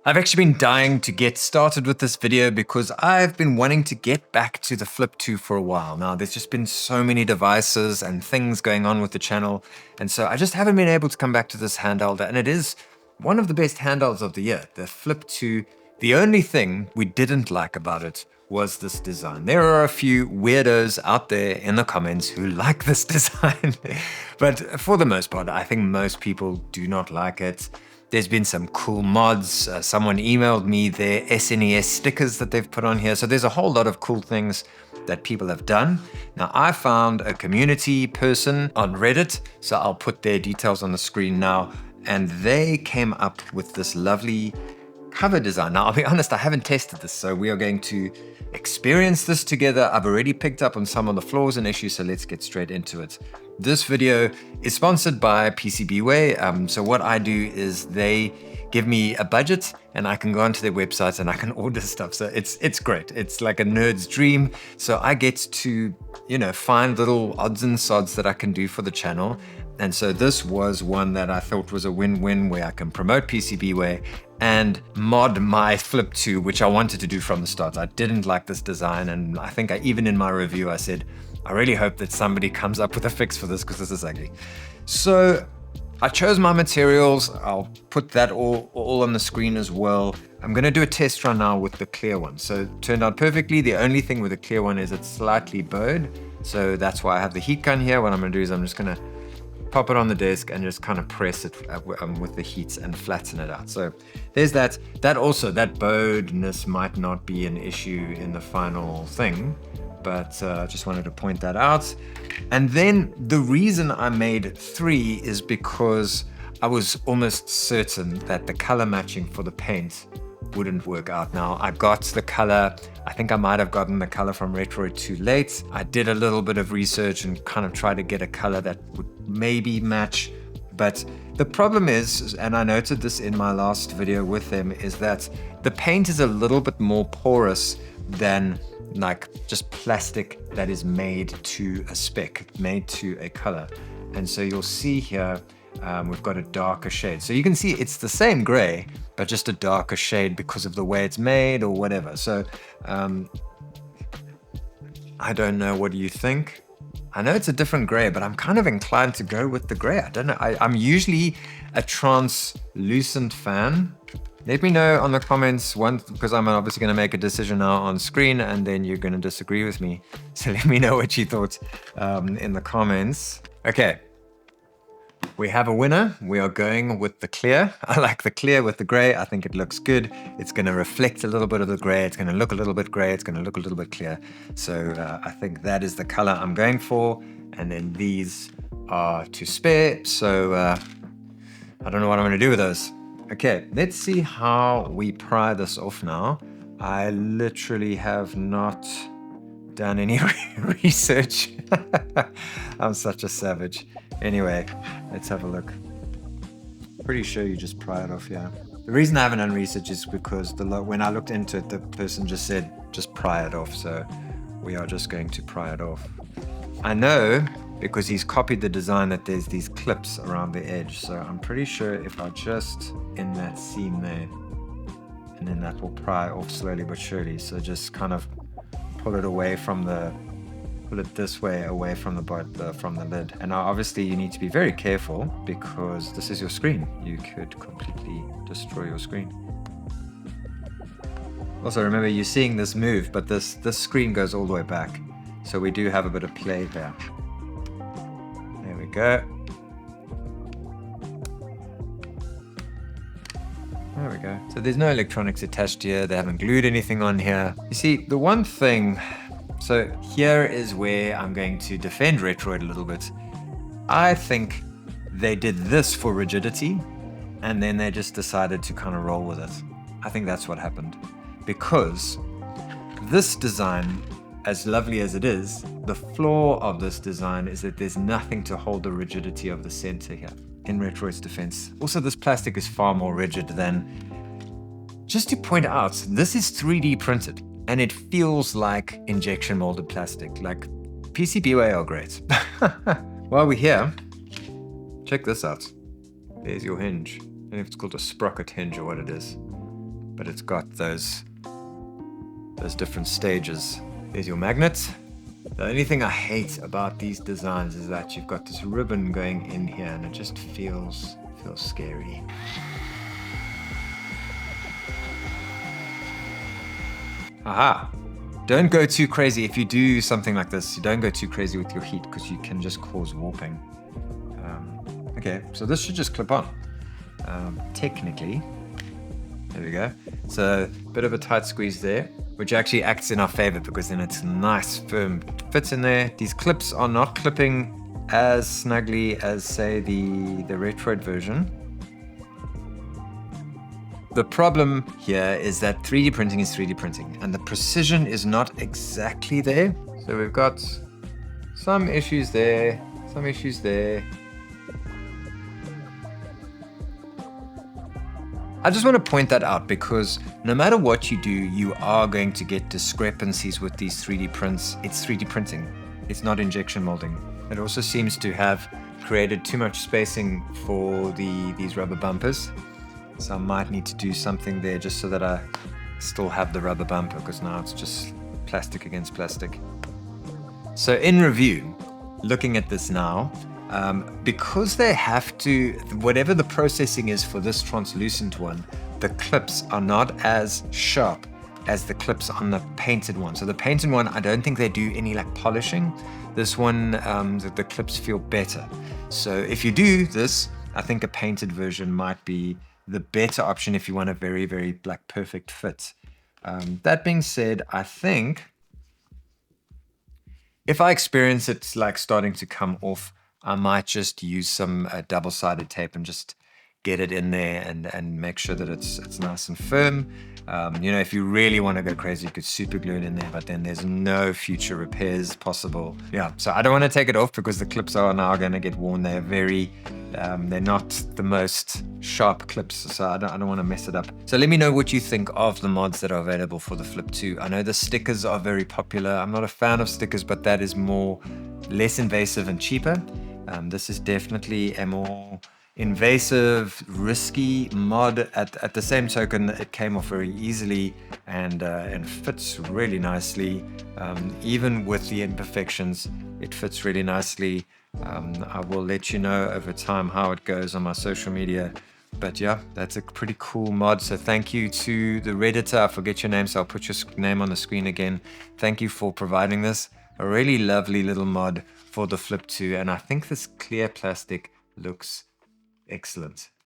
I've actually been dying to get started with this video because I've been wanting to get back to the Flip 2 for a while now. There's just been so many devices and things going on with the channel, and so I just haven't been able to come back to this handheld, and it is one of the best handhelds of the year, the Flip 2. The only thing we didn't like about it was this design. There are a few weirdos out there in the comments who like this design, but for the most part, I think most people do not like it. There's been some cool mods. Someone emailed me their SNES stickers that they've put on here. So there's a whole lot of cool things that people have done. Now, I found a community person on Reddit, so I'll put their details on the screen now, and they came up with this lovely cover design. Now, I'll be honest, I haven't tested this, so we are going to experience this together. I've already picked up on some of the flaws and issues, so let's get straight into it. This video is sponsored by PCBWay. So what I do is they give me a budget and I can go onto their website and I can order stuff. So it's great. It's like a nerd's dream. So I get to, find little odds and sods that I can do for the channel. And so this was one that I thought was a win-win, where I can promote PCBWay and mod my Flip 2, which I wanted to do from the start. I didn't like this design, and I think even in my review I said, I really hope that somebody comes up with a fix for this because this is ugly. So I chose my materials. I'll put that all on the screen as well. I'm going to do a test run now with the clear one. So it turned out perfectly. The only thing with the clear one is it's slightly bowed. So that's why I have the heat gun here. What I'm going to do is I'm just going to pop it on the desk and just kind of press it with the heat and flatten it out. So there's that. That bowedness might not be an issue in the final thing, but I just wanted to point that out. And then the reason I made 3 is because I was almost certain that the color matching for the paint wouldn't work out. Now, I got the color, I think I might have gotten the color from Retroid too late. I did a little bit of research and kind of tried to get a color that would maybe match. But the problem is, and I noted this in my last video with them, is that the paint is a little bit more porous than like just plastic that is made to a spec, made to a color. And so you'll see here, we've got a darker shade. So you can see it's the same gray, but just a darker shade because of the way it's made or whatever. So I don't know, what do you think? I know it's a different gray, but I'm kind of inclined to go with the gray. I don't know, I'm usually a translucent fan. Let me know on the comments, because I'm obviously going to make a decision now on screen, and then you're going to disagree with me. So let me know what you thought in the comments. Okay, we have a winner. We are going with the clear. I like the clear with the gray. I think it looks good. It's going to reflect a little bit of the gray. It's going to look a little bit gray. It's going to look a little bit clear. So I think that is the color I'm going for. And then these are to spare. So I don't know what I'm going to do with those. Okay, let's see how we pry this off now. I literally have not done any research. I'm such a savage. Anyway, let's have a look. Pretty sure you just pry it off, yeah. The reason I haven't done research is because when I looked into it, the person just said, just pry it off. So we are just going to pry it off. I know, because he's copied the design, that there's these clips around the edge. So I'm pretty sure if I just in that seam there, and then that will pry off slowly but surely. So just kind of pull it away from pull it this way away from the lid. And now obviously you need to be very careful because this is your screen. You could completely destroy your screen. Also remember, you're seeing this move, but this screen goes all the way back. So we do have a bit of play here. There we go. There we go. So there's no electronics attached here. They haven't glued anything on here. You see, the one thing, so here is where I'm going to defend Retroid a little bit. I think they did this for rigidity, and then they just decided to kind of roll with it. I think that's what happened. Because this design, as lovely as it is, the flaw of this design is that there's nothing to hold the rigidity of the center here, in Retroid's defense. Also, this plastic is far more rigid than... Just to point out, this is 3D printed, and it feels like injection molded plastic. Like, PCBWay are great. While we're here, check this out. There's your hinge. I don't know if it's called a sprocket hinge or what it is. but it's got those different stages. There's your magnet. The only thing I hate about these designs is that you've got this ribbon going in here and it just feels scary. Aha! Don't go too crazy. If you do something like this, you don't go too crazy with your heat because you can just cause warping. Okay, so this should just clip on. Technically, there we go. So a bit of a tight squeeze there, which actually acts in our favor because then it's nice, firm, fits in there. These clips are not clipping as snugly as, say, the Retroid version. The problem here is that 3D printing is 3D printing and the precision is not exactly there. So we've got some issues there, some issues there. I just want to point that out because no matter what you do, you are going to get discrepancies with these 3D prints. It's 3D printing. It's not injection molding. It also seems to have created too much spacing for these rubber bumpers. So I might need to do something there just so that I still have the rubber bumper because now it's just plastic against plastic. So in review, looking at this now, because they have to, whatever the processing is for this translucent one, the clips are not as sharp as the clips on the painted one. So the painted one, I don't think they do any like polishing. This one, the clips feel better. So if you do this, I think a painted version might be the better option if you want a very, very like perfect fit. That being said, I think if I experience it like starting to come off, I might just use some double-sided tape and just get it in there and make sure that it's nice and firm. You know, if you really want to go crazy, you could super glue it in there, but then there's no future repairs possible. Yeah, so I don't want to take it off because the clips are now going to get worn. They're very, they're not the most sharp clips, so I don't want to mess it up. So let me know what you think of the mods that are available for the Flip 2. I know the stickers are very popular. I'm not a fan of stickers, but that is less invasive and cheaper. This is definitely a more invasive, risky mod. At the same token, it came off very easily and fits really nicely. Even with the imperfections, it fits really nicely. I will let you know over time how it goes on my social media. But yeah, that's a pretty cool mod. So thank you to the Redditor. I forget your name, so I'll put your name on the screen again. Thank you for providing this. A really lovely little mod for the Flip 2. And I think this clear plastic looks excellent.